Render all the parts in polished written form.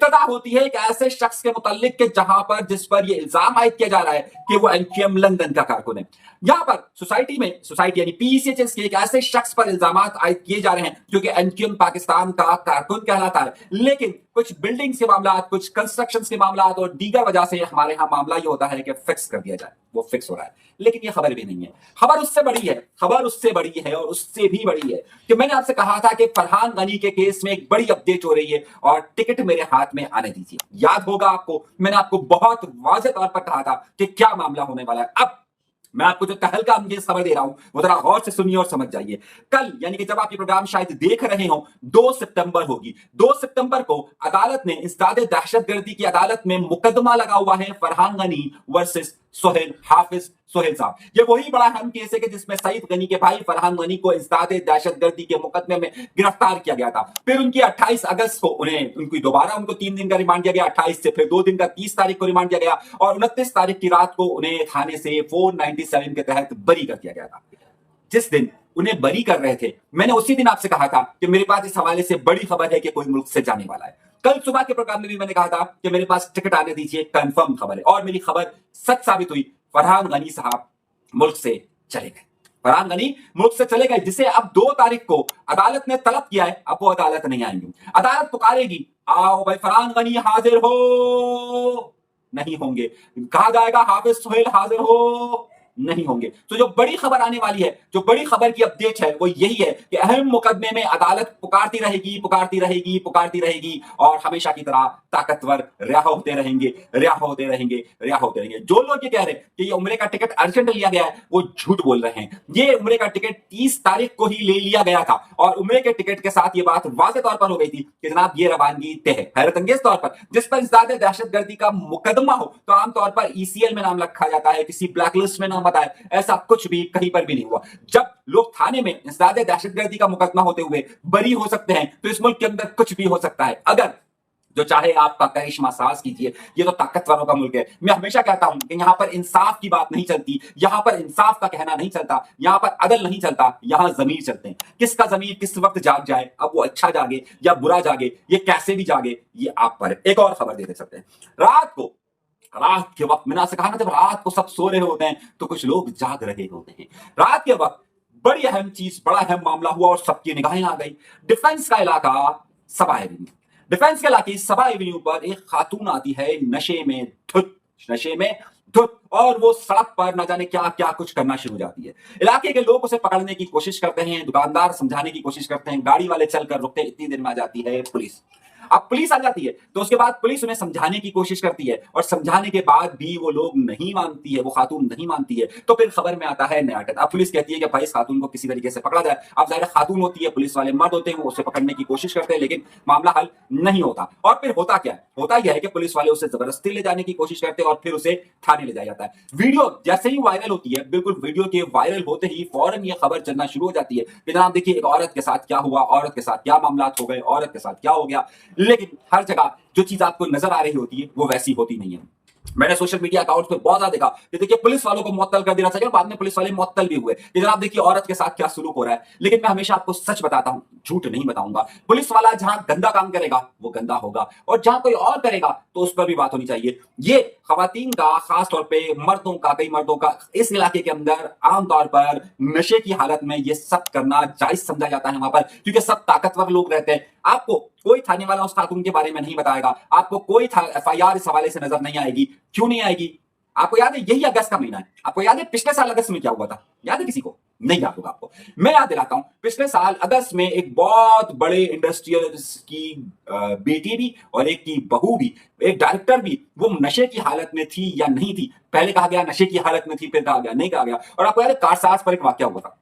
इब्तदा होती है एक ऐसे शख्स के मुतालिक के जहां पर जिस पर यह इल्जाम आयद किया जा रहा है कि वो एनक्यूएम लंदन का कारकुन है। यहां पर सोसाइटी यानी पीसीएचएस के एक ऐसे शख्स पर इल्जाम आयद किए जा रहे हैं जो कि एनक्यूएम पाकिस्तान का कारकुन कहलाता है, लेकिन कुछ बिल्डिंग्स के मामला, कुछ कंस्ट्रक्शंस के मामला और दीगर वजह से हमारे यहां मामला ये होता है कि फिक्स कर दिया जाए। वो फिक्स हो रहा है, लेकिन ये खबर भी नहीं है। खबर उससे बड़ी है, खबर उससे बड़ी है और उससे भी बड़ी है कि मैंने आपसे कहा था कि फरहान गनी के केस में एक बड़ी अपडेट हो रही है और टिकट मेरे हाथ में आने दीजिए। याद होगा आपको, मैंने आपको बहुत वाज़ेह तौर पर कहा था कि क्या मामला होने वाला है। अब मैं आपको जो तहलका अंगेज खबर दे रहा हूं वो जरा गौर से सुनिए और समझ जाइए। कल यानी कि जब आप ये प्रोग्राम शायद देख रहे हो 2 सितंबर होगी। 2 सितंबर को अदालत ने इंसदाद दहशतगर्दी की अदालत में मुकदमा लगा हुआ है फरहान गनी वर्सेस सोहेल हाफिज सोहेल साहब। ये वही बड़ा अहम केस है कि जिसमें सईद गनी के भाई फरहान गनी को इंसदाद दहशतगर्दी के मुकदमे में गिरफ्तार किया गया था। फिर उनकी 28 अगस्त को उनको दोबारा 3 दिन का रिमांड दिया गया, 28 से फिर 2 दिन का 30 तारीख को रिमांड दिया गया और 29 तारीख की रात को उन्हें थाने से 497 के तहत बरी कर दिया गया था। जिस दिन उन्हें बरी कर रहे थे, मैंने उसी दिन आपसे कहा था कि मेरे पास इस हवाले से बड़ी खबर है कि कोई मुल्क से जाने वाला है। कल सुबह के प्रोग्राम में भी मैंने कहा था कि मेरे पास टिकट आने दीजिए, कंफर्म खबर है और मेरी खबर सच साबित हुई। फरहान गनी साहब मुल्क से चले गए। फरहान गनी मुल्क से चले गए, जिसे अब 2 तारीख को अदालत ने तलब किया है। अब वो अदालत नहीं आएंगे, अदालत पुकारेगी, आओ भाई फरहान गनी हाजिर हो, नहीं होंगे। कहा जाएगा हाफिज सोहेल हाजिर हो, नहीं होंगे। तो जो बड़ी खबर आने वाली है, जो बड़ी खबर की अपडेट है वो यही है कि अहम मुकदमे में अदालत पुकारती रहेगी, पुकारती रहेगी, पुकारती रहेगी और हमेशा की तरह ताकतवर रिहा होते रहेंगे, रिहा होते रहेंगे, रिहा होते रहेंगे। जो लोग ये कह रहे हैं कि ये उम्रे का टिकट अर्जेंट लिया गया है, वो झूठ बोल रहे हैं। ये उम्रे का टिकट 30 तारीख को ही ले लिया गया था और उम्रे के टिकट के साथ ये बात वाज़ेह तौर पर हो गई थी कि जनाब ये रवानगी तय है। हैरत अंगेज तौर पर जिस पर इंसदाद दहशतगर्दी का मुकदमा हो तो आमतौर पर ईसीएल में नाम रखा जाता है, किसी ब्लैकलिस्ट में नाम बताए। ऐसा कुछ भी कहीं पर भी नहीं हुआ। जब लोग थाने में इंसदाद दहशतगर्दी का मुकदमा होते हुए बरी हो सकते हैं तो इस मुल्क के अंदर कुछ भी हो सकता है। अगर जो चाहे आपका करिश्मा साज कीजिए, ये तो ताकतवरों का मुल्क है। मैं हमेशा कहता हूं कि यहां पर इंसाफ की बात नहीं चलती, यहां पर इंसाफ का कहना नहीं चलता, यहां पर अदल नहीं चलता, यहां जमीर चलते हैं। किसका जमीर किस वक्त जाग जाए, अब वो अच्छा जागे या बुरा जागे, ये कैसे भी जागे, ये आप पर है। एक और खबर दे सकते हैं। रात के वक्त मैंने आपसे कहा ना, जब रात को सब सो रहे होते हैं तो कुछ लोग जाग रहे होते हैं। रात के वक्त बड़ी अहम चीज, बड़ा अहम मामला हुआ और सबकी निगाहें आ गई। डिफेंस का इलाका सबा एवेन्यू, डिफेंस के इलाके सबा एवेन्यू पर एक खातून आती है नशे में धुत और वो सड़क पर ना जाने क्या क्या कुछ करना शुरू हो जाती है। इलाके के लोग उसे पकड़ने की कोशिश करते हैं, दुकानदार समझाने की कोशिश करते हैं, गाड़ी वाले चलकर रुकते हैं। इतनी देर में आ जाती है पुलिस। अब पुलिस आ जाती है तो उसके बाद पुलिस उन्हें समझाने की कोशिश करती है और समझाने के बाद भी वो लोग नहीं मानती है, वो खातून नहीं मानती है। तो फिर खबर में आता है नया। अब पुलिस कहती है कि भाई इस खातून को किसी तरीके से पकड़ा जाए। अब जाहिर खातून होती है, पुलिस वाले मर्द होते हैं, वो उसे पकड़ने की कोशिश करते हैं लेकिन मामला हल नहीं होता। और फिर होता क्या है, होता यह है कि पुलिस वाले उसे जबरदस्ती ले जाने की कोशिश करते हैं और फिर उसे थाने ले जाया जाता है। वीडियो जैसे ही वायरल होती है, बिल्कुल वीडियो के वायरल होते ही फौरन ये खबर चलना शुरू हो जाती है कि जनाब देखिए एक औरत के साथ क्या हुआ, औरत के साथ क्या मामला हो गए, औरत के साथ क्या हो गया। लेकिन हर जगह जो चीज आपको नजर आ रही होती है वो वैसी होती नहीं है। मैंने सोशल मीडिया अकाउंट पे बहुत ज्यादा देखा कि देखिए पुलिस वालों को मुअत्तल कर देना चाहिए, बाद में पुलिस वाले मुअत्तल भी हुए कि जनाब देखिए औरत के साथ क्या सुलूक हो रहा है। लेकिन मैं हमेशा आपको सच बताता हूं, झूठ नहीं बताऊंगा। पुलिस वाला जहां गंदा काम करेगा वो गंदा होगा और जहां कोई और करेगा तो उस पर भी बात होनी चाहिए। ये खवातीन का, खास तौर पे मर्दों का, कई मर्दों का इस इलाके के अंदर आमतौर पर नशे की हालत में ये सब करना जायज समझा जाता है वहां पर, क्योंकि सब ताकतवर लोग रहते हैं। आपको कोई थाने वाला उस खातून के बारे में नहीं बताएगा, आपको कोई एफआईआर इस हवाले से नजर नहीं आएगी। क्यों नहीं आएगी? आपको याद है यही अगस्त का महीना है, आपको याद है पिछले साल अगस्त में क्या हुआ था? याद है किसी को? नहीं याद होगा आपको। मैं याद दिलाता हूं, पिछले साल अगस्त में एक बहुत बड़े इंडस्ट्रियलिस्ट की बेटी भी और एक की बहू भी, एक डायरेक्टर भी, वो नशे की हालत में थी या नहीं थी। पहले कहा गया नशे की हालत में थी, फिर कहा गया नहीं कहा गया। और आपको याद है कारसाज पर एक वाकया हुआ था,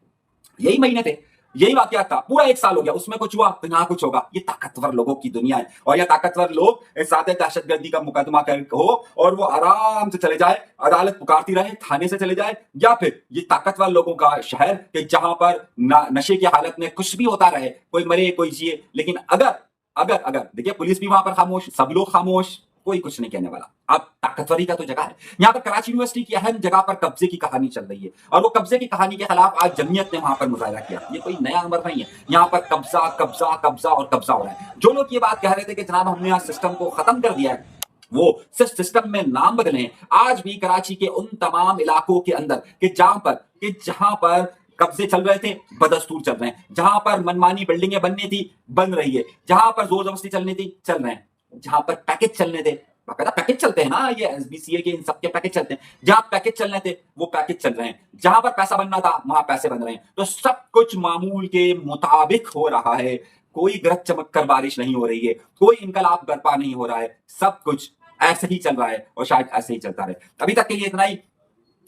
यही महीने थे, यही वाकया था। पूरा 1 साल हो गया, उसमें कुछ हुआ तो यहां कुछ होगा। ये ताकतवर लोगों की दुनिया है और ये ताकतवर लोग साथ दहशतगर्दी का मुकदमा कर हो और वो आराम से चले जाए, अदालत पुकारती रहे, थाने से चले जाए, या फिर ये ताकतवर लोगों का शहर कि जहां पर नशे की हालत में कुछ भी होता रहे, कोई मरे कोई जिए। लेकिन अगर अगर अगर देखिए पुलिस भी वहां पर खामोश, सब लोग खामोश, कोई कुछ नहीं कहने वाला। अब ताकतवरी का तो जगह है। यहां पर कराची यूनिवर्सिटी की अहम जगह पर कब्जे की कहानी चल रही है और वो कब्जे की कहानी के खिलाफ आज जमीयत ने वहां पर मुजाहरा किया। ये कोई नया अमर नहीं है, यहां पर कब्जा कब्जा कब्जा और कब्जा हो रहा है। जो लोग ये बात कह रहे थे कि जनाब हमने आज सिस्टम को खत्म कर दिया है, वो सिर्फ सिस्टम में नाम बदले। आज भी कराची के उन तमाम इलाकों के अंदर जहां पर कब्जे चल रहे थे, बदस्तूर चल रहे हैं। जहां पर मनमानी बिल्डिंगें बननी थी, बन रही है। जहां पर जोर जबरदस्ती चलनी थी, चल रहे हैं। जहां पर पैकेज चलने थे, बाकायदा पैकेज चलते हैं ना, ये एसबीसीए के इन सबके पैकेज चलते हैं। जहां पैकेज चलने थे वो पैकेज चल रहे हैं। जहां पर पैसा बनना था वहां पैसे बन रहे हैं। तो सब कुछ मामूल के मुताबिक हो रहा है। कोई गरज चमक कर बारिश नहीं हो रही है, कोई इनकलाब बर्पा नहीं हो रहा है। सब कुछ ऐसे ही चल रहा है और शायद ऐसे ही चलता रहे। अभी तक के लिए इतना ही।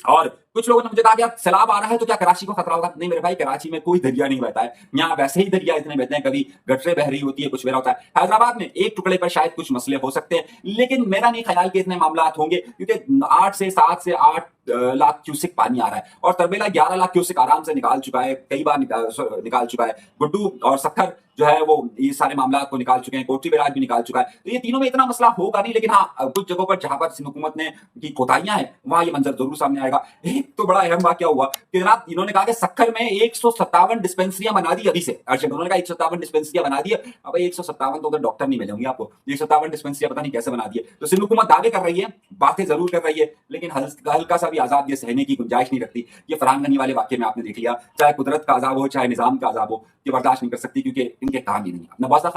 और कुछ लोगों ने मुझे कहा कि यार सैलाब आ रहा है तो क्या कराची को खतरा होगा? नहीं मेरे भाई, कराची में कोई दरिया नहीं बहता है। यहाँ वैसे ही दरिया इतने बहते हैं, कभी गटरें बह रही होती है, कुछ बह रहा होता है। हैदराबाद में एक टुकड़े पर शायद कुछ मसले हो सकते हैं, लेकिन मेरा नहीं ख्याल कि इतने मामला होंगे, क्योंकि 7 से 8 लाख क्यूसिक पानी आ रहा है और तरबेला 11 लाख क्यूसिक आराम से निकाल चुका है, कई बार निकाल चुका है। गुड्डू और सखर जो है वो ये सारे मामला को निकाल चुके हैं, कोटरी बैराज भी निकाल चुका है। तो ये तीनों में इतना मसला होगा नहीं, लेकिन हाँ कुछ जगहों पर जहां पर सिंध हुकूमत ने की कोताहियां हैं वहां ये मंजर जरूर सामने आएगा। एक तो बड़ा अहम वाकया हुआ कि जनाब इन्होंने कहा कि सखर में 157 डिस्पेंसरियां बना दी अभी से। अर्शद उन्होंने कहा 157 डिस्पेंसरियां बना दी। अब 157 तो उधर डॉक्टर नहीं मिलेंगे आपको, 157 डिस्पेंसरियां पता नहीं कैसे बना दिए। तो सिंध हुकूमत दावे कर रही है, बातें जरूर कर रही है, लेकिन हल्का सा भी आजाद ये सहने की गुंजाइश नहीं रखती। ये फरहान गनी वाले वाक्य में आपने देख लिया, चाहे कुदरत का अजाब हो चाहे निजाम का अजाब हो, ये बर्दाश्त नहीं कर सकती, क्योंकि इनके काम ही नहीं। नवाजा